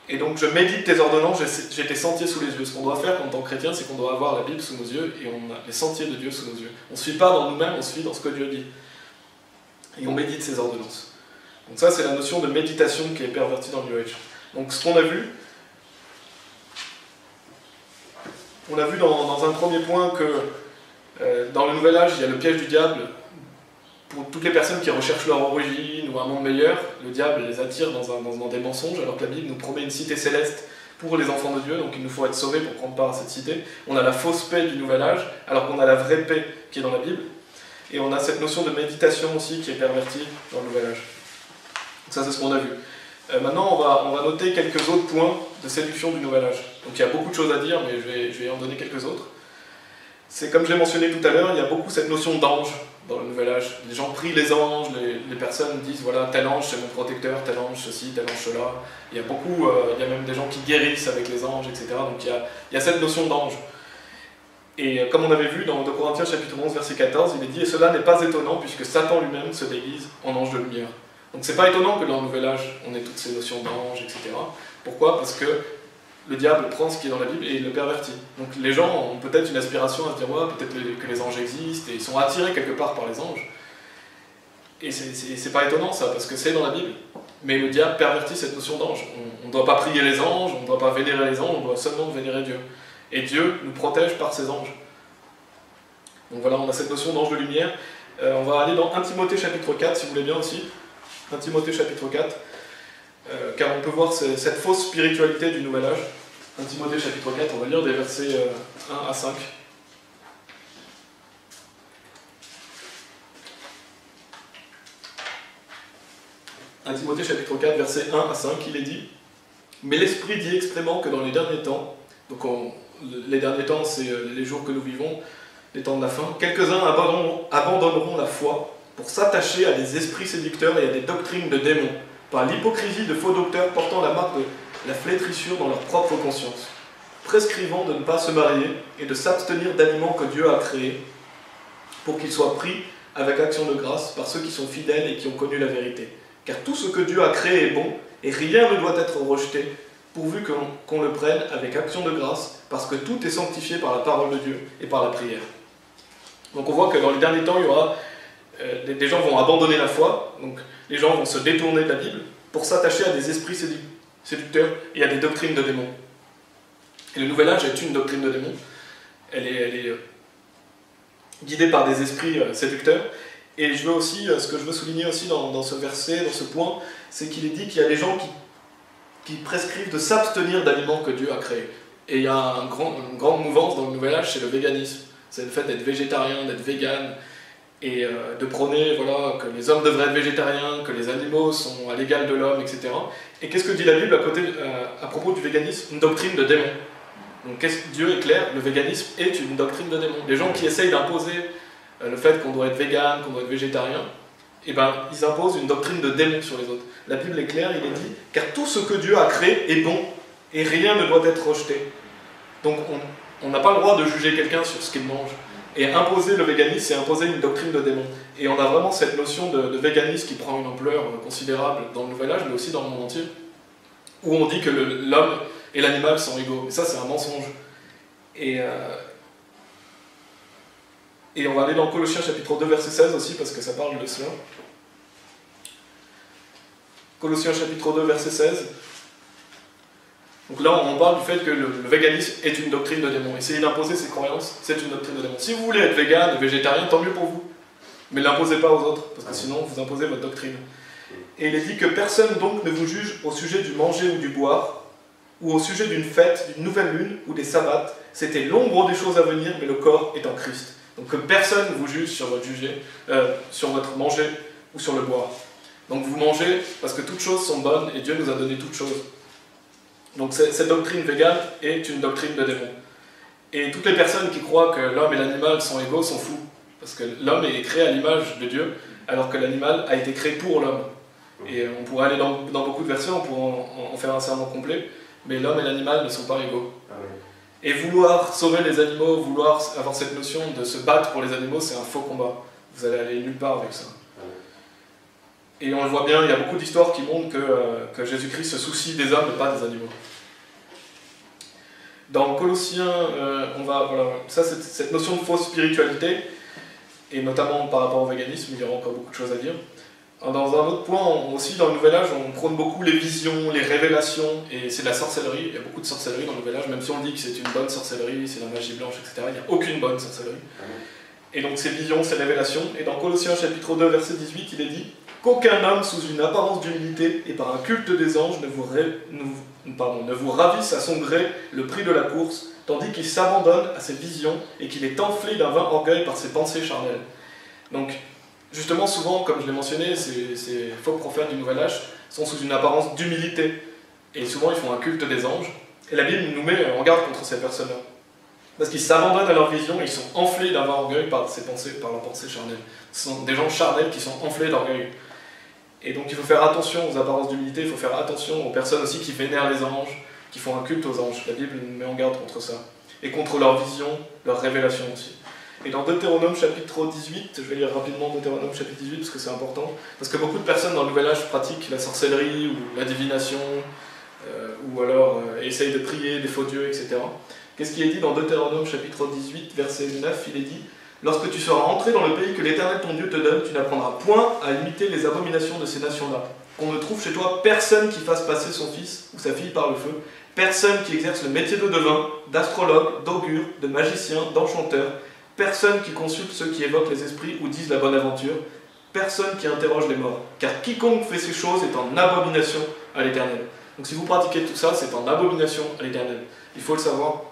Et donc je médite tes ordonnances, j'ai tes sentiers sous les yeux. Ce qu'on doit faire en tant que chrétien, c'est qu'on doit avoir la Bible sous nos yeux et on a les sentiers de Dieu sous nos yeux. On ne se fie pas dans nous-mêmes, on se fie dans ce que Dieu dit. Et on médite ses ordonnances. Donc ça, c'est la notion de méditation qui est pervertie dans le New Age. Donc ce qu'on a vu, on a vu dans un premier point que dans le Nouvel Âge, il y a le piège du diable. Pour toutes les personnes qui recherchent leur origine ou un monde meilleur, le diable les attire dans des mensonges, alors que la Bible nous promet une cité céleste pour les enfants de Dieu, donc il nous faut être sauvés pour prendre part à cette cité. On a la fausse paix du Nouvel Âge, alors qu'on a la vraie paix qui est dans la Bible. Et on a cette notion de méditation aussi qui est pervertie dans le Nouvel Âge. Donc ça, c'est ce qu'on a vu. Maintenant, on va noter quelques autres points de séduction du Nouvel Âge. Donc il y a beaucoup de choses à dire, mais je vais en donner quelques autres. C'est comme je l'ai mentionné tout à l'heure, il y a beaucoup cette notion d'ange dans le Nouvel Âge. Les gens prient les anges, les personnes disent voilà, tel ange c'est mon protecteur, tel ange ceci, tel ange cela. Il y a beaucoup, il y a même des gens qui guérissent avec les anges, etc. Donc il y a cette notion d'ange. Et comme on avait vu dans 2 Corinthiens chapitre 11 verset 14, il est dit « Et cela n'est pas étonnant puisque Satan lui-même se déguise en ange de lumière ». Donc c'est pas étonnant que dans le Nouvel Âge on ait toutes ces notions d'ange, etc. Pourquoi? Parce que le diable prend ce qui est dans la Bible et il le pervertit. Donc les gens ont peut-être une aspiration à se dire ouais, peut-être que les anges existent et ils sont attirés quelque part par les anges. Et c'est pas étonnant ça, parce que c'est dans la Bible. Mais le diable pervertit cette notion d'ange. On ne doit pas prier les anges, on ne doit pas vénérer les anges, on doit seulement vénérer Dieu. Et Dieu nous protège par ses anges. Donc voilà, on a cette notion d'ange de lumière. On va aller dans 1 Timothée chapitre 4, si vous voulez bien aussi. 1 Timothée chapitre 4. Car on peut voir cette fausse spiritualité du Nouvel Âge. 1 Timothée chapitre 4, on va lire des versets 1 à 5. « 1 Timothée chapitre 4, versets 1 à 5, il est dit « Mais l'Esprit dit expressément que dans les derniers temps, donc les derniers temps c'est les jours que nous vivons, les temps de la fin, quelques-uns abandonneront la foi pour s'attacher à des esprits séducteurs et à des doctrines de démons, par l'hypocrisie de faux docteurs portant la marque de la flétrissure dans leur propre conscience, prescrivant de ne pas se marier et de s'abstenir d'aliments que Dieu a créés, pour qu'ils soient pris avec action de grâce par ceux qui sont fidèles et qui ont connu la vérité. Car tout ce que Dieu a créé est bon, et rien ne doit être rejeté, pourvu qu'on le prenne avec action de grâce, parce que tout est sanctifié par la parole de Dieu et par la prière. » Donc on voit que dans les derniers temps, il y aura des gens vont abandonner la foi, donc les gens vont se détourner de la Bible pour s'attacher à des esprits séducteurs et à des doctrines de démons. Et le Nouvel Âge est une doctrine de démons. Elle est guidée par des esprits séducteurs. Et ce que je veux souligner aussi dans ce verset, dans ce point, c'est qu'il est dit qu'il y a des gens qui prescrivent de s'abstenir d'aliments que Dieu a créés. Et il y a une grande mouvance dans le Nouvel Âge, c'est le véganisme. C'est le fait d'être végétarien, d'être vegan, et de prôner que les hommes devraient être végétariens, que les animaux sont à l'égal de l'homme, etc. Et qu'est-ce que dit la Bible à propos du véganisme? Une doctrine de démon. Donc Dieu est clair, le véganisme est une doctrine de démon. Les gens qui essayent d'imposer le fait qu'on doit être vegan, qu'on doit être végétarien, eh ben, ils imposent une doctrine de démon sur les autres. La Bible est claire, il est dit, car tout ce que Dieu a créé est bon, et rien ne doit être rejeté. Donc on n'a pas le droit de juger quelqu'un sur ce qu'il mange. Et imposer le véganisme, c'est imposer une doctrine de démon. Et on a vraiment cette notion de véganisme qui prend une ampleur considérable dans le Nouvel Âge, mais aussi dans le monde entier, où on dit que l'homme et l'animal sont égaux. Et ça, c'est un mensonge. Et on va aller dans Colossiens chapitre 2, verset 16 aussi, parce que ça parle de cela. Colossiens chapitre 2, verset 16. Donc là, on parle du fait que le véganisme est une doctrine de démon. Essayer d'imposer ses croyances, c'est une doctrine de démon. Si vous voulez être vegan et végétarien, tant mieux pour vous. Mais ne l'imposez pas aux autres, parce que sinon, vous imposez votre doctrine. Et il est dit que personne donc ne vous juge au sujet du manger ou du boire, ou au sujet d'une fête, d'une nouvelle lune ou des sabbats. C'était l'ombre des choses à venir, mais le corps est en Christ. Donc que personne ne vous juge sur votre manger ou sur le boire. Donc vous mangez parce que toutes choses sont bonnes et Dieu nous a donné toutes choses. Donc cette doctrine végane est une doctrine de démon. Et toutes les personnes qui croient que l'homme et l'animal sont égaux sont fous. Parce que l'homme est créé à l'image de Dieu, alors que l'animal a été créé pour l'homme. Et on pourrait aller dans beaucoup de versets, on pourrait en faire un sermon complet, mais l'homme et l'animal ne sont pas égaux. Et vouloir sauver les animaux, vouloir avoir cette notion de se battre pour les animaux, c'est un faux combat. Vous allez aller nulle part avec ça. Et on le voit bien, il y a beaucoup d'histoires qui montrent que Jésus-Christ se soucie des hommes et pas des animaux. Dans Colossiens, ça c'est cette notion de fausse spiritualité, et notamment par rapport au véganisme, il y aura encore beaucoup de choses à dire. Dans un autre point, aussi dans le Nouvel Âge, on prône beaucoup les visions, les révélations, et c'est de la sorcellerie. Il y a beaucoup de sorcellerie dans le Nouvel Âge, même si on dit que c'est une bonne sorcellerie, c'est la magie blanche, etc. Il n'y a aucune bonne sorcellerie. Et donc ces visions, ces révélations, et dans Colossiens chapitre 2, verset 18, il est dit « Qu'aucun homme sous une apparence d'humilité et par un culte des anges ne vous ravisse à son gré le prix de la course, tandis qu'il s'abandonne à ses visions et qu'il est enflé d'un vain orgueil par ses pensées charnelles. » Donc, justement, souvent, comme je l'ai mentionné, ces faux prophètes du Nouvel Âge sont sous une apparence d'humilité. Et souvent, ils font un culte des anges. Et la Bible nous met en garde contre ces personnes-là. Parce qu'ils s'abandonnent à leur vision et ils sont enflés d'un vain orgueil par leurs pensées charnelles. Ce sont des gens charnels qui sont enflés d'orgueil. Et donc, il faut faire attention aux apparences d'humilité, il faut faire attention aux personnes aussi qui vénèrent les anges, qui font un culte aux anges. La Bible nous met en garde contre ça. Et contre leur vision, leur révélation aussi. Et dans Deutéronome chapitre 18, je vais lire rapidement Deutéronome chapitre 18 parce que c'est important, parce que beaucoup de personnes dans le Nouvel Âge pratiquent la sorcellerie ou la divination, ou alors essayent de prier des faux dieux, etc. Qu'est-ce qui est dit dans Deutéronome chapitre 18, verset 9? Il est dit « Lorsque tu seras entré dans le pays que l'Éternel ton Dieu te donne, tu n'apprendras point à imiter les abominations de ces nations-là. Qu'on ne trouve chez toi personne qui fasse passer son fils ou sa fille par le feu, personne qui exerce le métier de devin, d'astrologue, d'augure, de magicien, d'enchanteur, personne qui consulte ceux qui évoquent les esprits ou disent la bonne aventure, personne qui interroge les morts. Car quiconque fait ces choses est en abomination à l'Éternel. » Donc si vous pratiquez tout ça, c'est en abomination à l'Éternel. Il faut le savoir.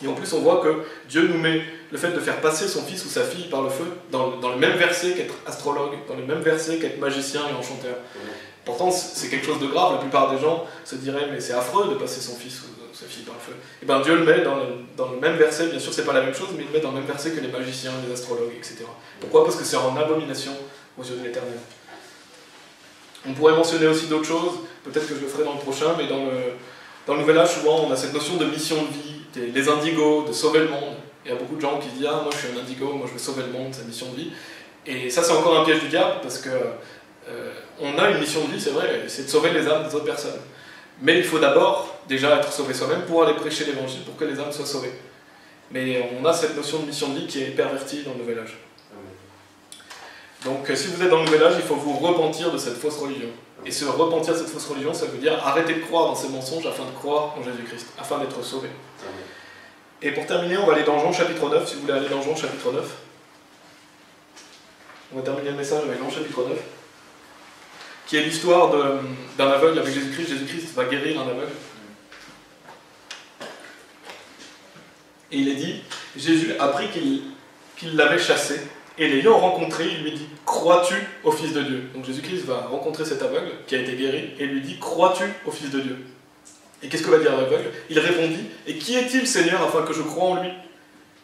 Et en plus, on voit que Dieu nous met le fait de faire passer son fils ou sa fille par le feu dans le même verset qu'être astrologue, dans le même verset qu'être magicien et enchanteur. Pourtant, c'est quelque chose de grave. La plupart des gens se diraient « mais c'est affreux de passer son fils ou sa fille par le feu ». Et bien Dieu le met dans le même verset, bien sûr c'est pas la même chose, mais il le met dans le même verset que les magiciens, les astrologues, etc. Pourquoi? Parce que c'est en abomination aux yeux de l'Éternel. On pourrait mentionner aussi d'autres choses, peut-être que je le ferai dans le prochain, mais dans le Nouvel Âge, souvent on a cette notion de mission de vie, les indigos, de sauver le monde. Il y a beaucoup de gens qui disent « ah, moi je suis un indigo, moi je veux sauver le monde, c'est la mission de vie ». Et ça c'est encore un piège du diable, parce que on a une mission de vie, c'est vrai, c'est de sauver les âmes des autres personnes. Mais il faut d'abord déjà être sauvé soi-même pour aller prêcher l'évangile, pour que les âmes soient sauvées. Mais on a cette notion de mission de vie qui est pervertie dans le Nouvel Âge. Donc si vous êtes dans le Nouvel Âge, il faut vous repentir de cette fausse religion. Et se repentir de cette fausse religion, ça veut dire arrêter de croire dans ces mensonges afin de croire en Jésus-Christ, afin d'être sauvé. Et pour terminer, on va aller dans Jean chapitre 9, si vous voulez aller dans Jean chapitre 9. On va terminer le message avec Jean chapitre 9, qui est l'histoire d'un aveugle avec Jésus-Christ. Jésus-Christ va guérir un aveugle. Et il est dit, Jésus apprit qu'il l'avait chassé, et l'ayant rencontré, il lui dit, crois-tu au Fils de Dieu? Donc Jésus-Christ va rencontrer cet aveugle qui a été guéri, et lui dit, crois-tu au Fils de Dieu? Et qu'est-ce que va dire l'aveugle? Il répondit, et qui est-il, Seigneur, afin que je croie en lui?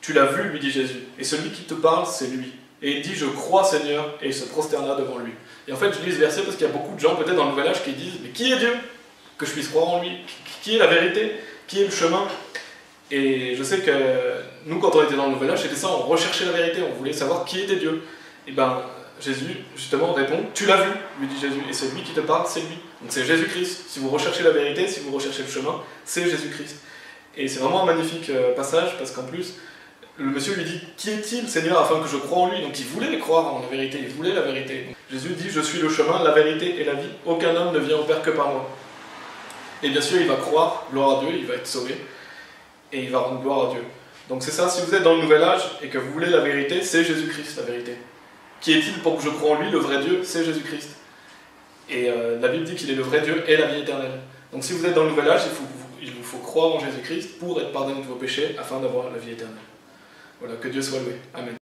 Tu l'as vu, lui dit Jésus, et celui qui te parle, c'est lui. Et il dit, je crois, Seigneur, et il se prosterna devant lui. Et en fait, je lis ce verset parce qu'il y a beaucoup de gens, peut-être dans le Nouvel Âge, qui disent, mais qui est Dieu? Que je puisse croire en lui? Qui est la vérité? Qui est le chemin? Et je sais que nous, quand on était dans le Nouvel Âge, c'était ça, on recherchait la vérité, on voulait savoir qui était Dieu. Et bien, Jésus, justement, répond, tu l'as vu, lui dit Jésus, et celui qui te parle, c'est lui. Donc c'est Jésus-Christ. Si vous recherchez la vérité, si vous recherchez le chemin, c'est Jésus-Christ. Et c'est vraiment un magnifique passage, parce qu'en plus, le monsieur lui dit, qui est-il, Seigneur, afin que je croie en lui? Donc il voulait croire en la vérité, il voulait la vérité. Donc, Jésus dit, je suis le chemin, la vérité et la vie, aucun homme ne vient au Père que par moi. Et bien sûr, il va croire, gloire à Dieu, il va être sauvé, et il va rendre gloire à Dieu. Donc c'est ça, si vous êtes dans le nouvel âge et que vous voulez la vérité, c'est Jésus-Christ la vérité. Qui est-il pour que je croie en lui? Le vrai Dieu, c'est Jésus-Christ. Et la Bible dit qu'il est le vrai Dieu et la vie éternelle. Donc si vous êtes dans le nouvel âge, il vous faut croire en Jésus-Christ pour être pardonné de vos péchés afin d'avoir la vie éternelle. Voilà, que Dieu soit loué. Amen.